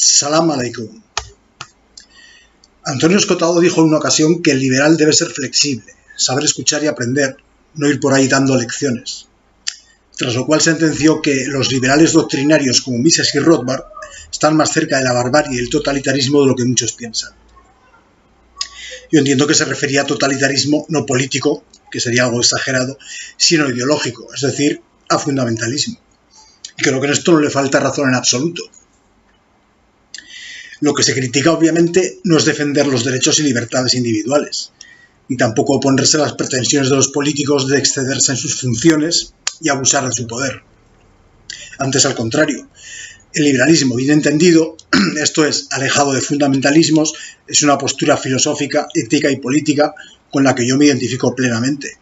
Salam aleikum. Antonio Escotado dijo en una ocasión que el liberal debe ser flexible, saber escuchar y aprender, no ir por ahí dando lecciones. Tras lo cual sentenció que los liberales doctrinarios como Mises y Rothbard están más cerca de la barbarie y el totalitarismo de lo que muchos piensan. Yo entiendo que se refería a totalitarismo no político, que sería algo exagerado, sino ideológico, es decir, a fundamentalismo. Y creo que en esto no le falta razón en absoluto. Lo que se critica, obviamente, no es defender los derechos y libertades individuales, ni tampoco oponerse a las pretensiones de los políticos de excederse en sus funciones y abusar de su poder. Antes, al contrario, el liberalismo bien entendido, esto es, alejado de fundamentalismos, es una postura filosófica, ética y política con la que yo me identifico plenamente.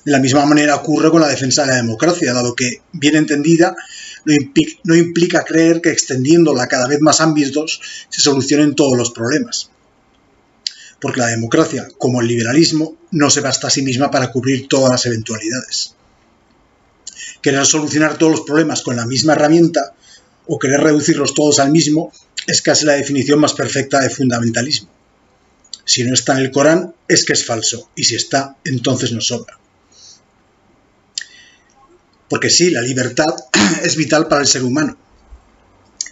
De la misma manera ocurre con la defensa de la democracia, dado que, bien entendida, no implica creer que extendiéndola a cada vez más ámbitos se solucionen todos los problemas. Porque la democracia, como el liberalismo, no se basta a sí misma para cubrir todas las eventualidades. Querer solucionar todos los problemas con la misma herramienta o querer reducirlos todos al mismo es casi la definición más perfecta de fundamentalismo. Si no está en el Corán, es que es falso, y si está, entonces nos sobra. Porque sí, la libertad es vital para el ser humano,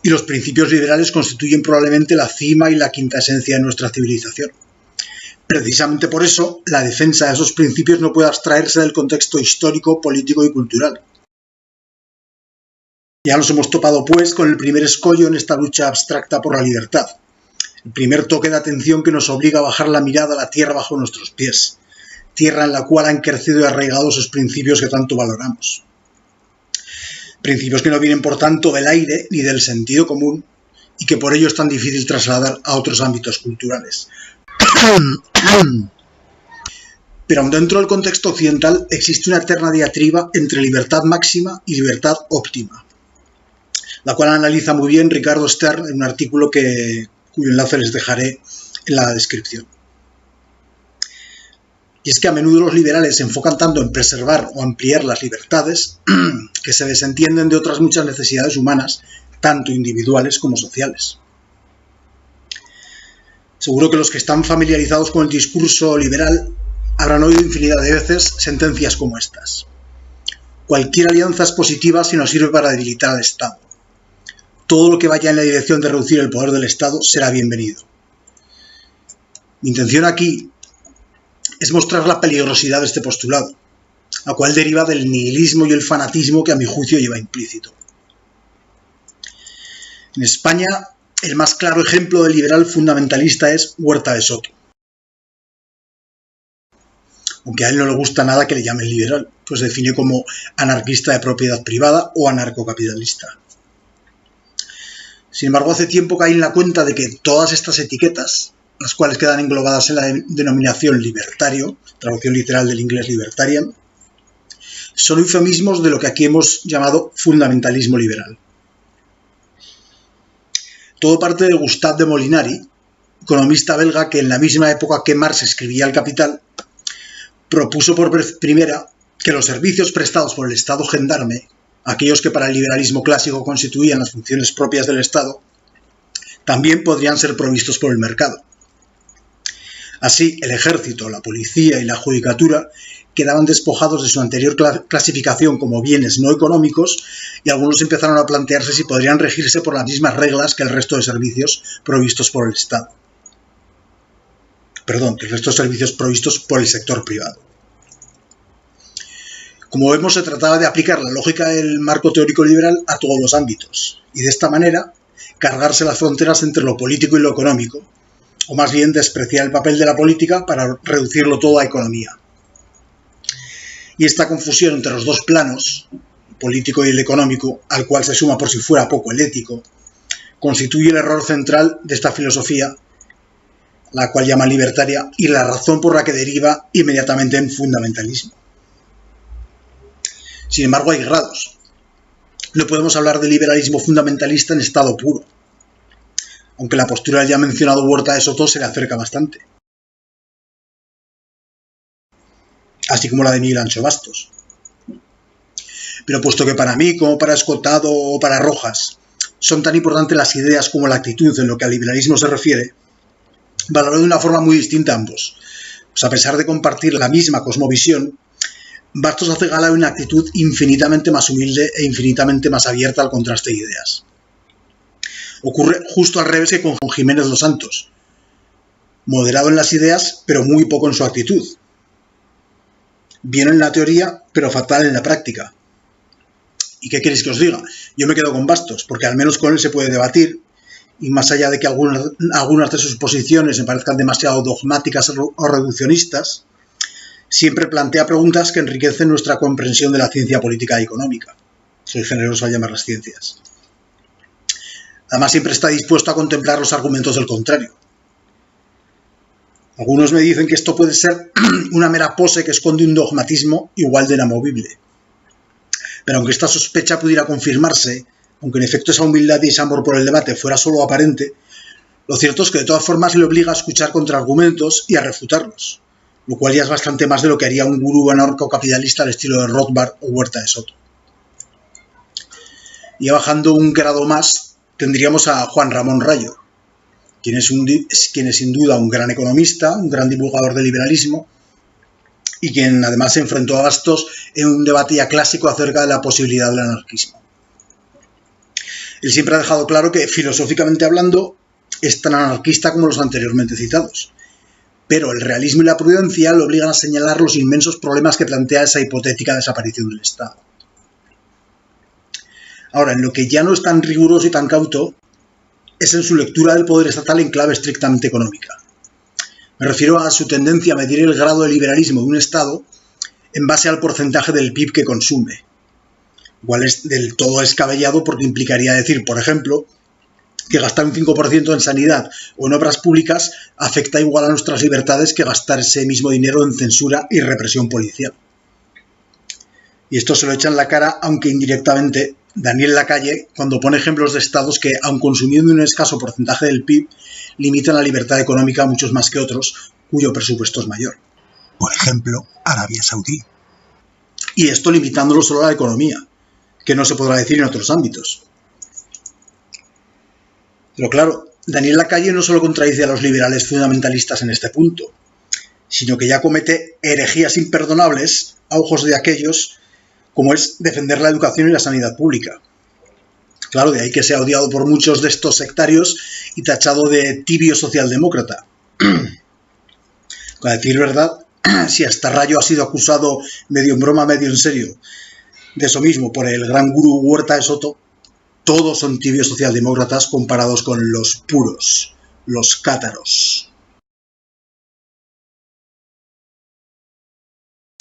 y los principios liberales constituyen probablemente la cima y la quinta esencia de nuestra civilización. Precisamente por eso, la defensa de esos principios no puede abstraerse del contexto histórico, político y cultural. Ya nos hemos topado, pues, con el primer escollo en esta lucha abstracta por la libertad, el primer toque de atención que nos obliga a bajar la mirada a la tierra bajo nuestros pies, tierra en la cual han crecido y arraigado esos principios que tanto valoramos. Principios que no vienen, por tanto, del aire ni del sentido común y que por ello es tan difícil trasladar a otros ámbitos culturales. Pero aun dentro del contexto occidental existe una eterna diatriba entre libertad máxima y libertad óptima, la cual analiza muy bien Ricardo Stern en un artículo cuyo enlace les dejaré en la descripción. Y es que a menudo los liberales se enfocan tanto en preservar o ampliar las libertades que se desentienden de otras muchas necesidades humanas, tanto individuales como sociales. Seguro que los que están familiarizados con el discurso liberal habrán oído infinidad de veces sentencias como estas. Cualquier alianza es positiva si nos sirve para debilitar al Estado. Todo lo que vaya en la dirección de reducir el poder del Estado será bienvenido. Mi intención aquí es mostrar la peligrosidad de este postulado, la cual deriva del nihilismo y el fanatismo que a mi juicio lleva implícito. En España, el más claro ejemplo de liberal fundamentalista es Huerta de Soto. Aunque a él no le gusta nada que le llamen liberal, pues se define como anarquista de propiedad privada o anarcocapitalista. Sin embargo, hace tiempo caí en la cuenta de que todas estas etiquetas, las cuales quedan englobadas en la denominación libertario, traducción literal del inglés libertarian, son eufemismos de lo que aquí hemos llamado fundamentalismo liberal. Todo parte de Gustave de Molinari, economista belga que en la misma época que Marx escribía El Capital, propuso por vez primera que los servicios prestados por el Estado gendarme, aquellos que para el liberalismo clásico constituían las funciones propias del Estado, también podrían ser provistos por el mercado. Así, el ejército, la policía y la judicatura quedaban despojados de su anterior clasificación como bienes no económicos y algunos empezaron a plantearse si podrían regirse por las mismas reglas que el resto de servicios provistos por el Estado. Perdón, que el resto de servicios provistos por el sector privado. Como vemos, se trataba de aplicar la lógica del marco teórico liberal a todos los ámbitos y de esta manera cargarse las fronteras entre lo político y lo económico, o más bien despreciar el papel de la política para reducirlo todo a economía. Y esta confusión entre los dos planos, el político y el económico, al cual se suma por si fuera poco el ético, constituye el error central de esta filosofía, la cual llama libertaria, y la razón por la que deriva inmediatamente en fundamentalismo. Sin embargo, hay grados. No podemos hablar de liberalismo fundamentalista en estado puro, aunque la postura del ya mencionado Huerta de Soto se le acerca bastante, así como la de Miguel Ancho Bastos. Pero puesto que para mí, como para Escotado o para Rojas, son tan importantes las ideas como la actitud en lo que al liberalismo se refiere, valoró de una forma muy distinta a ambos. Pues a pesar de compartir la misma cosmovisión, Bastos hace gala de una actitud infinitamente más humilde e infinitamente más abierta al contraste de ideas. Ocurre justo al revés que con Jiménez Los Santos, moderado en las ideas, pero muy poco en su actitud. Bien en la teoría, pero fatal en la práctica. ¿Y qué queréis que os diga? Yo me quedo con Bastos, porque al menos con él se puede debatir, y más allá de que algunas de sus posiciones me parezcan demasiado dogmáticas o reduccionistas, siempre plantea preguntas que enriquecen nuestra comprensión de la ciencia política y económica. Soy generoso al llamar las ciencias. Además, siempre está dispuesto a contemplar los argumentos del contrario. Algunos me dicen que esto puede ser una mera pose que esconde un dogmatismo igual de inamovible. Pero aunque esta sospecha pudiera confirmarse, aunque en efecto esa humildad y ese amor por el debate fuera solo aparente, lo cierto es que de todas formas le obliga a escuchar contraargumentos y a refutarlos, lo cual ya es bastante más de lo que haría un gurú anarcocapitalista al estilo de Rothbard o Huerta de Soto. Y bajando un grado más, tendríamos a Juan Ramón Rayo, quien es sin duda un gran economista, un gran divulgador del liberalismo, y quien además se enfrentó a Bastos en un debate ya clásico acerca de la posibilidad del anarquismo. Él siempre ha dejado claro que, filosóficamente hablando, es tan anarquista como los anteriormente citados, pero el realismo y la prudencia le obligan a señalar los inmensos problemas que plantea esa hipotética desaparición del Estado. Ahora, en lo que ya no es tan riguroso y tan cauto, es en su lectura del poder estatal en clave estrictamente económica. Me refiero a su tendencia a medir el grado de liberalismo de un Estado en base al porcentaje del PIB que consume. Igual es del todo descabellado porque implicaría decir, por ejemplo, que gastar un 5% en sanidad o en obras públicas afecta igual a nuestras libertades que gastar ese mismo dinero en censura y represión policial. Y esto se lo echa en la cara, aunque indirectamente, Daniel Lacalle, cuando pone ejemplos de estados que, aun consumiendo un escaso porcentaje del PIB, limitan la libertad económica a muchos más que otros, cuyo presupuesto es mayor. Por ejemplo, Arabia Saudí. Y esto limitándolo solo a la economía, que no se podrá decir en otros ámbitos. Pero claro, Daniel Lacalle no solo contradice a los liberales fundamentalistas en este punto, sino que ya comete herejías imperdonables a ojos de aquellos, como es defender la educación y la sanidad pública. Claro, de ahí que sea odiado por muchos de estos sectarios y tachado de tibio socialdemócrata. A decir verdad, si hasta Rayo ha sido acusado medio en broma, medio en serio, de eso mismo por el gran gurú Huerta de Soto, todos son tibios socialdemócratas comparados con los puros, los cátaros.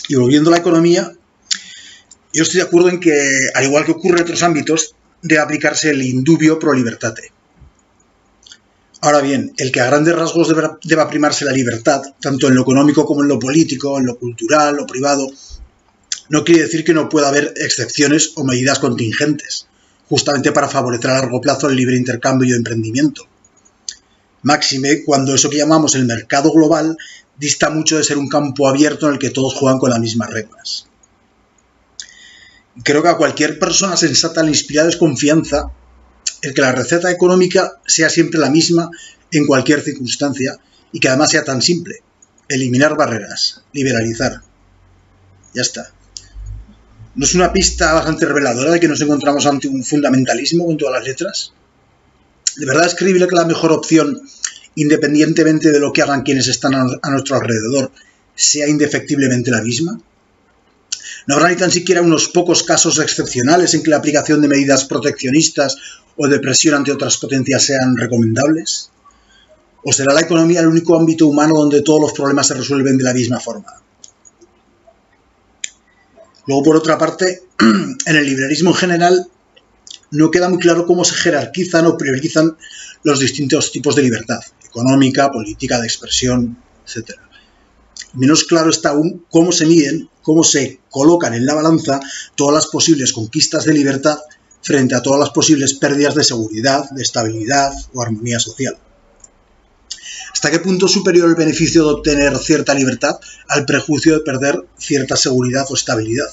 Y volviendo a la economía, yo estoy de acuerdo en que, al igual que ocurre en otros ámbitos, debe aplicarse el indubio pro libertate. Ahora bien, el que a grandes rasgos deba primarse la libertad, tanto en lo económico como en lo político, en lo cultural, lo privado, no quiere decir que no pueda haber excepciones o medidas contingentes, justamente para favorecer a largo plazo el libre intercambio y el emprendimiento. Máxime cuando eso que llamamos el mercado global dista mucho de ser un campo abierto en el que todos juegan con las mismas reglas. Creo que a cualquier persona sensata le inspira desconfianza el que la receta económica sea siempre la misma en cualquier circunstancia y que además sea tan simple: eliminar barreras, liberalizar. Ya está. ¿No es una pista bastante reveladora de que nos encontramos ante un fundamentalismo con todas las letras? ¿De verdad es creíble que la mejor opción, independientemente de lo que hagan quienes están a nuestro alrededor, sea indefectiblemente la misma? ¿No habrá ni tan siquiera unos pocos casos excepcionales en que la aplicación de medidas proteccionistas o de presión ante otras potencias sean recomendables? ¿O será la economía el único ámbito humano donde todos los problemas se resuelven de la misma forma? Luego, por otra parte, en el liberalismo en general no queda muy claro cómo se jerarquizan o priorizan los distintos tipos de libertad, económica, política, de expresión, etc. Menos claro está aún cómo se miden, cómo se colocan en la balanza todas las posibles conquistas de libertad frente a todas las posibles pérdidas de seguridad, de estabilidad o armonía social. ¿Hasta qué punto es superior el beneficio de obtener cierta libertad al prejuicio de perder cierta seguridad o estabilidad?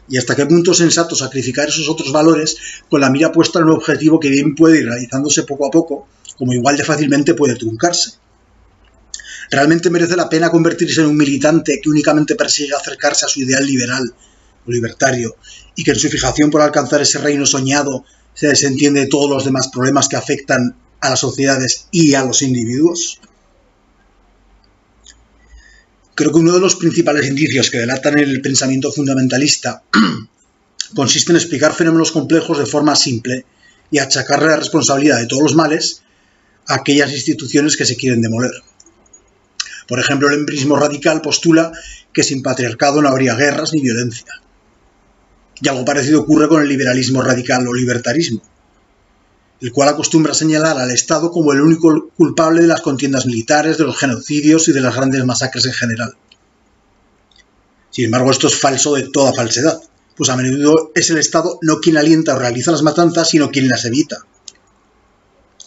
y hasta qué punto es sensato sacrificar esos otros valores con la mira puesta en un objetivo que bien puede ir realizándose poco a poco, como igual de fácilmente puede truncarse. ¿Realmente merece la pena convertirse en un militante que únicamente persigue acercarse a su ideal liberal o libertario y que en su fijación por alcanzar ese reino soñado se desentiende de todos los demás problemas que afectan a las sociedades y a los individuos? Creo que uno de los principales indicios que delatan el pensamiento fundamentalista consiste en explicar fenómenos complejos de forma simple y achacarle la responsabilidad de todos los males a aquellas instituciones que se quieren demoler. Por ejemplo, el empirismo radical postula que sin patriarcado no habría guerras ni violencia. Y algo parecido ocurre con el liberalismo radical o libertarismo, el cual acostumbra señalar al Estado como el único culpable de las contiendas militares, de los genocidios y de las grandes masacres en general. Sin embargo, esto es falso de toda falsedad, pues a menudo es el Estado no quien alienta o realiza las matanzas, sino quien las evita.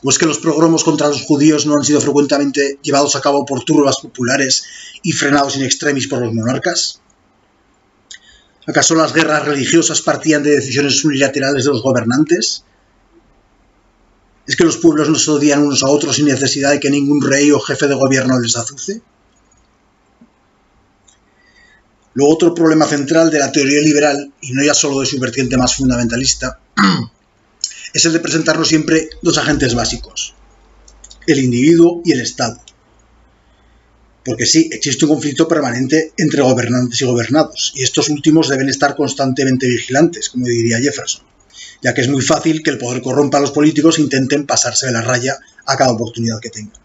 ¿O es que los pogromos contra los judíos no han sido frecuentemente llevados a cabo por turbas populares y frenados in extremis por los monarcas? ¿Acaso las guerras religiosas partían de decisiones unilaterales de los gobernantes? ¿Es que los pueblos no se odian unos a otros sin necesidad de que ningún rey o jefe de gobierno les azuce? Luego, otro problema central de la teoría liberal, y no ya solo de su vertiente más fundamentalista, es el de presentarnos siempre dos agentes básicos, el individuo y el Estado. Porque sí, existe un conflicto permanente entre gobernantes y gobernados, y estos últimos deben estar constantemente vigilantes, como diría Jefferson, ya que es muy fácil que el poder corrompa a los políticos e intenten pasarse de la raya a cada oportunidad que tengan.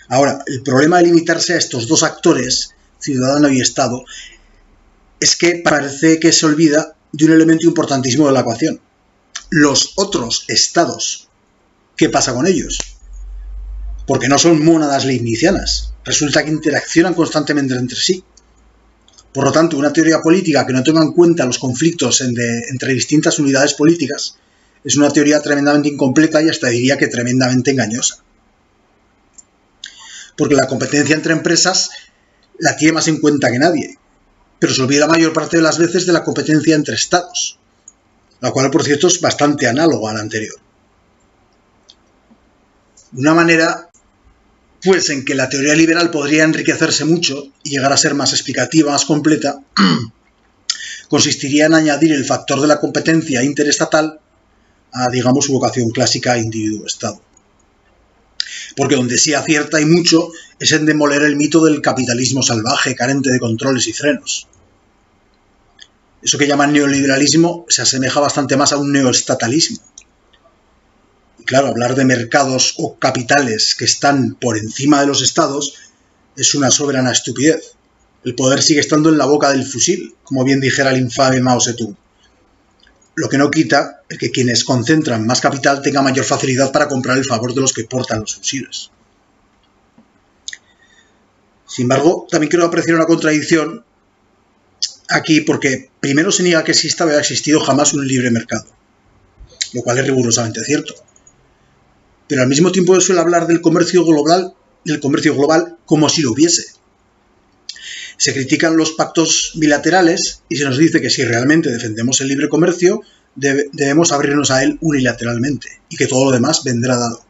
Ahora, el problema de limitarse a estos dos actores, ciudadano y Estado, es que parece que se olvida de un elemento importantísimo de la ecuación. Los otros estados, ¿qué pasa con ellos? Porque no son mónadas leibnizianas, resulta que interaccionan constantemente entre sí. Por lo tanto, una teoría política que no tenga en cuenta los conflictos entre distintas unidades políticas es una teoría tremendamente incompleta y hasta diría que tremendamente engañosa. Porque la competencia entre empresas la tiene más en cuenta que nadie, pero se olvida la mayor parte de las veces de la competencia entre estados, la cual, por cierto, es bastante análoga a la anterior. Una manera, pues, en que la teoría liberal podría enriquecerse mucho y llegar a ser más explicativa, más completa, consistiría en añadir el factor de la competencia interestatal a, digamos, su vocación clásica individuo-estado. Porque donde sí acierta y mucho es en demoler el mito del capitalismo salvaje, carente de controles y frenos. Eso que llaman neoliberalismo se asemeja bastante más a un neoestatalismo. Y claro, hablar de mercados o capitales que están por encima de los estados es una soberana estupidez. El poder sigue estando en la boca del fusil, como bien dijera el infame Mao Zedong. Lo que no quita el que quienes concentran más capital tengan mayor facilidad para comprar el favor de los que portan los fusiles. Sin embargo, también quiero apreciar una contradicción aquí, porque primero se niega que exista o haya existido jamás un libre mercado, lo cual es rigurosamente cierto. Pero al mismo tiempo se suele hablar del comercio global como si lo hubiese. Se critican los pactos bilaterales y se nos dice que si realmente defendemos el libre comercio, debemos abrirnos a él unilateralmente y que todo lo demás vendrá dado.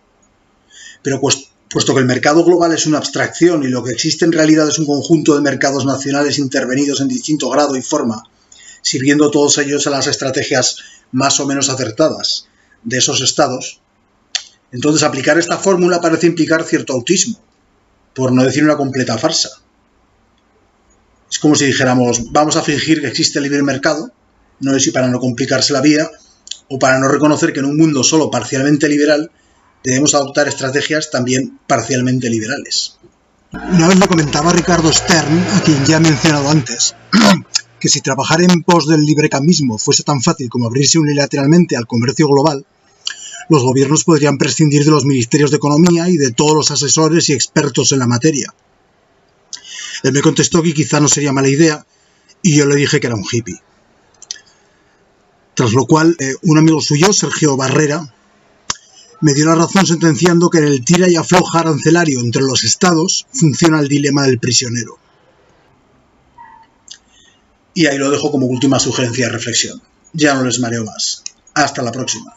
Pero puesto que el mercado global es una abstracción y lo que existe en realidad es un conjunto de mercados nacionales intervenidos en distinto grado y forma, sirviendo todos ellos a las estrategias más o menos acertadas de esos estados, entonces aplicar esta fórmula parece implicar cierto autismo, por no decir una completa farsa. Es como si dijéramos, vamos a fingir que existe el libre mercado, no sé si para no complicarse la vida, o para no reconocer que en un mundo solo parcialmente liberal debemos adoptar estrategias también parcialmente liberales. Una vez me comentaba Ricardo Stern, a quien ya he mencionado antes, que si trabajar en pos del librecambismo fuese tan fácil como abrirse unilateralmente al comercio global, los gobiernos podrían prescindir de los ministerios de Economía y de todos los asesores y expertos en la materia. Él me contestó que quizá no sería mala idea, y yo le dije que era un hippie. Tras lo cual, un amigo suyo, Sergio Barrera, me dio la razón sentenciando que en el tira y afloja arancelario entre los estados funciona el dilema del prisionero. Y ahí lo dejo como última sugerencia de reflexión. Ya no les mareo más. Hasta la próxima.